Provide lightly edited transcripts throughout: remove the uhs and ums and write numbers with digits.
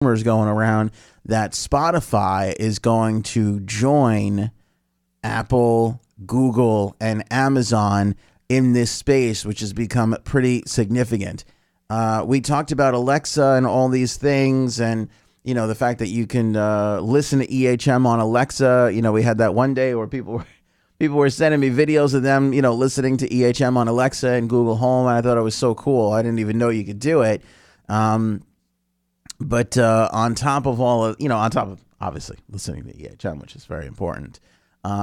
rumors going around that Spotify is going to join Apple, Google, and Amazon in this space, which has become pretty significant. We talked about Alexa and all these things, and the fact that you can listen to EHM on Alexa. We had that one day where people were sending me videos of them, listening to EHM on Alexa and Google Home, and I thought it was so cool. I didn't even know you could do it. But on top of all of, on top of obviously listening to EHM, which is very important,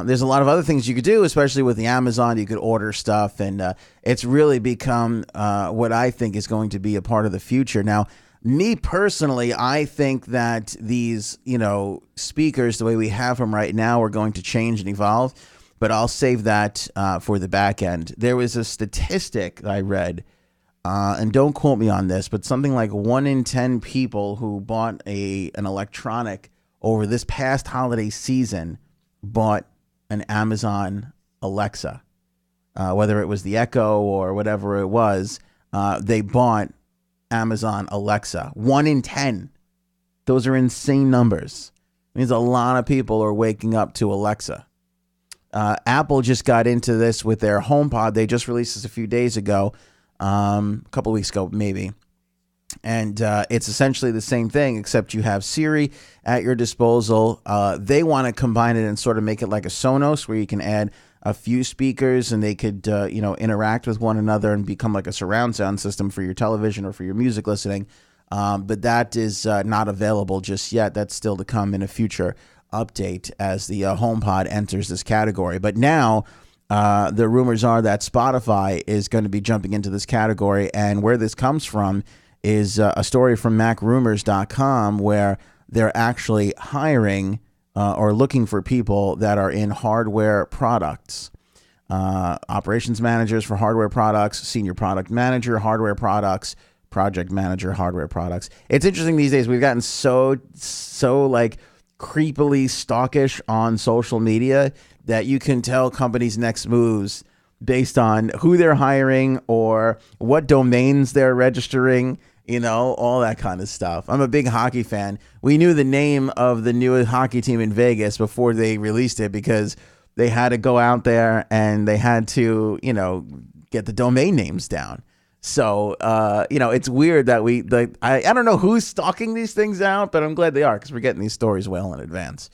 there's a lot of other things you could do, especially with the Amazon. You could order stuff, and it's really become what I think is going to be a part of the future. Now, me personally, I think that these, speakers, the way we have them right now, are going to change and evolve, but I'll save that for the back end. There was a statistic I read, and don't quote me on this, but something like 1 in 10 people who bought an electronic over this past holiday season bought an Amazon Alexa. Whether it was the Echo or whatever it was, they bought Amazon Alexa. 1 in 10. Those are insane numbers. It means a lot of people are waking up to Alexa. Apple just got into this with their HomePod. They just released this a few days ago, a couple weeks ago maybe. And it's essentially the same thing, except you have Siri at your disposal. They want to combine it and sort of make it like a Sonos, where you can add a few speakers and they could, interact with one another and become like a surround sound system for your television or for your music listening. But that is not available just yet. That's still to come in a future update as the HomePod enters this category. But now the rumors are that Spotify is going to be jumping into this category. And where this comes from is a story from MacRumors.com, where they're actually hiring or looking for people that are in hardware products. Operations managers for hardware products, senior product manager, hardware products, project manager, hardware products. It's interesting these days. We've gotten so like creepily stalkish on social media that you can tell companies' next moves based on who they're hiring or what domains they're registering, all that kind of stuff. I'm a big hockey fan. We knew the name of the new hockey team in Vegas before they released it because they had to go out there and they had to, get the domain names down. So, it's weird that I don't know who's stalking these things out, but I'm glad they are because we're getting these stories well in advance.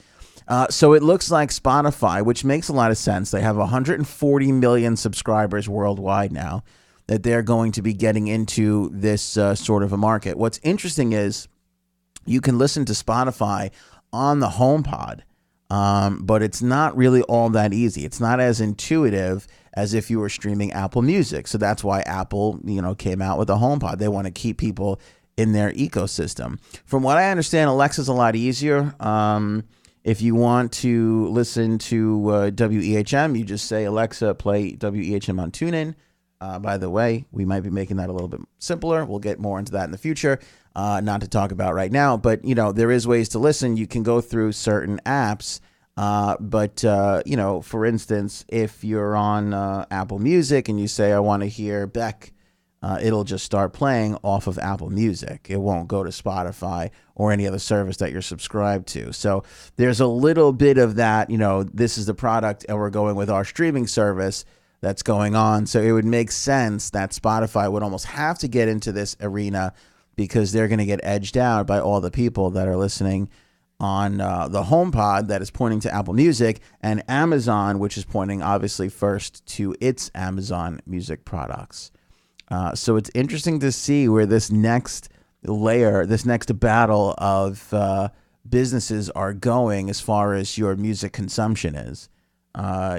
So it looks like Spotify, which makes a lot of sense. They have 140 million subscribers worldwide now, that they're going to be getting into this sort of a market. What's interesting is you can listen to Spotify on the HomePod, but it's not really all that easy. It's not as intuitive as if you were streaming Apple Music. So that's why Apple, came out with the HomePod. They want to keep people in their ecosystem. From what I understand, Alexa's a lot easier. If you want to listen to WEHM, you just say, Alexa, play WEHM on TuneIn. By the way, we might be making that a little bit simpler. We'll get more into that in the future, not to talk about right now. But, there is ways to listen. You can go through certain apps. But for instance, if you're on Apple Music and you say, I want to hear Beck, it'll just start playing off of Apple Music. It won't go to Spotify or any other service that you're subscribed to. So there's a little bit of that, this is the product and we're going with our streaming service that's going on. So it would make sense that Spotify would almost have to get into this arena because they're going to get edged out by all the people that are listening on the HomePod that is pointing to Apple Music, and Amazon, which is pointing obviously first to its Amazon Music products. So it's interesting to see where this next layer, this next battle of businesses are going as far as your music consumption is.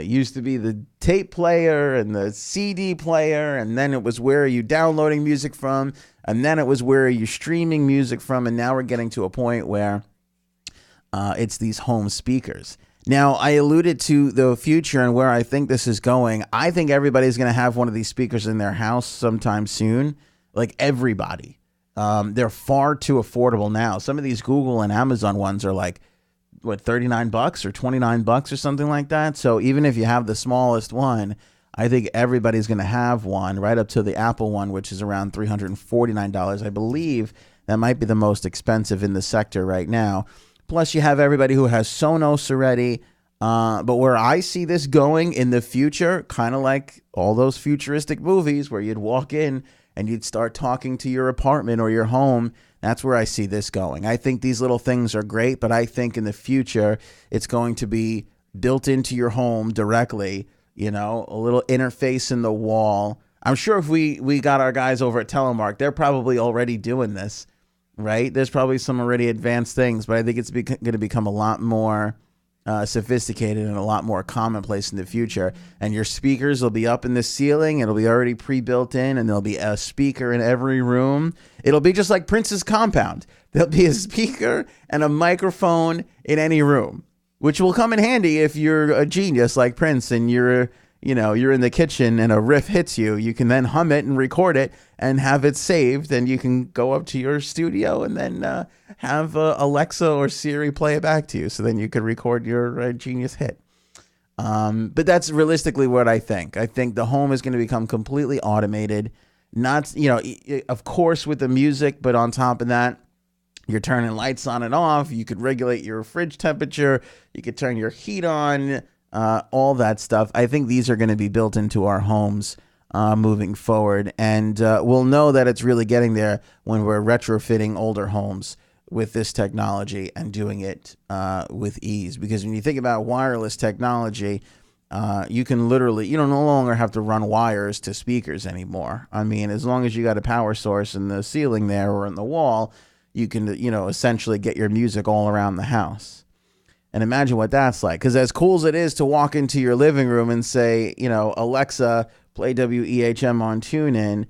Used to be the tape player and the CD player, and then it was where are you downloading music from, and then it was where are you streaming music from, and now we're getting to a point where it's these home speakers. Now, I alluded to the future and where I think this is going. I think everybody's going to have one of these speakers in their house sometime soon, like everybody. They're far too affordable now. Some of these Google and Amazon ones are like, $39 or $29 or something like that. So even if you have the smallest one, I think everybody's going to have one, right up to the Apple one, which is around $349. I believe that might be the most expensive in the sector right now. Plus, you have everybody who has Sonos already. But where I see this going in the future, kind of like all those futuristic movies where you'd walk in and you'd start talking to your apartment or your home, that's where I see this going. I think these little things are great, but I think in the future it's going to be built into your home directly, a little interface in the wall. I'm sure if we got our guys over at Telemark, they're probably already doing this, right? There's probably some already advanced things, but I think it's going to become a lot more sophisticated and a lot more commonplace in the future. And your speakers will be up in the ceiling. It'll be already pre-built in, and there'll be a speaker in every room. It'll be just like Prince's compound. There'll be a speaker and a microphone in any room, which will come in handy if you're a genius like Prince and you're in the kitchen and a riff hits you. You can then hum it and record it and have it saved, and you can go up to your studio and then have Alexa or Siri play it back to you. So then you could record your genius hit. But that's realistically what I think. I think the home is going to become completely automated. Not, of course, with the music, but on top of that, you're turning lights on and off. You could regulate your fridge temperature. You could turn your heat on. All that stuff. I think these are going to be built into our homes moving forward. And we'll know that it's really getting there when we're retrofitting older homes with this technology and doing it with ease. Because when you think about wireless technology, you can literally, you don't no longer have to run wires to speakers anymore. I mean, as long as you got a power source in the ceiling there or in the wall, you can, essentially get your music all around the house. And imagine what that's like. Because as cool as it is to walk into your living room and say, Alexa, play WEHM on TuneIn,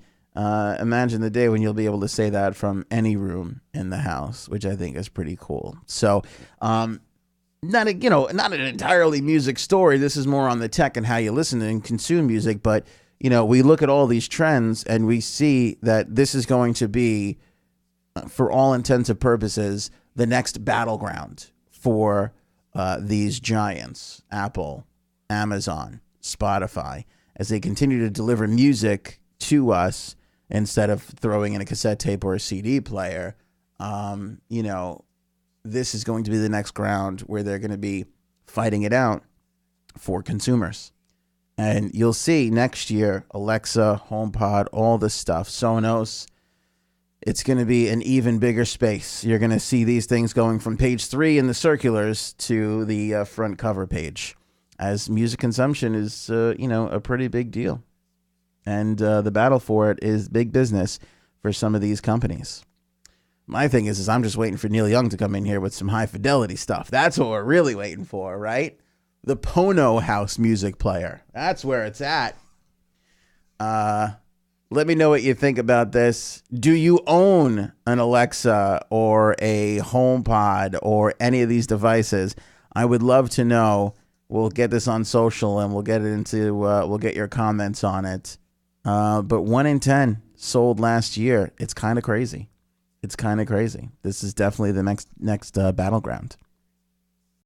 imagine the day when you'll be able to say that from any room in the house, which I think is pretty cool. So, not an entirely music story. This is more on the tech and how you listen and consume music. But, we look at all these trends and we see that this is going to be, for all intents and purposes, the next battleground for these giants, Apple, Amazon, Spotify, as they continue to deliver music to us instead of throwing in a cassette tape or a CD player. This is going to be the next ground where they're going to be fighting it out for consumers. And you'll see next year, Alexa, HomePod, all this stuff, Sonos, it's going to be an even bigger space. You're going to see these things going from page 3 in the circulars to the front cover page, as music consumption is, a pretty big deal. And the battle for it is big business for some of these companies. My thing is I'm just waiting for Neil Young to come in here with some high fidelity stuff. That's what we're really waiting for, right? The Pono House music player. That's where it's at. Let me know what you think about this. Do you own an Alexa or a HomePod or any of these devices? I would love to know. We'll get this on social and we'll get your comments on it. But 1 in 10 sold last year. It's kind of crazy. This is definitely the next battleground.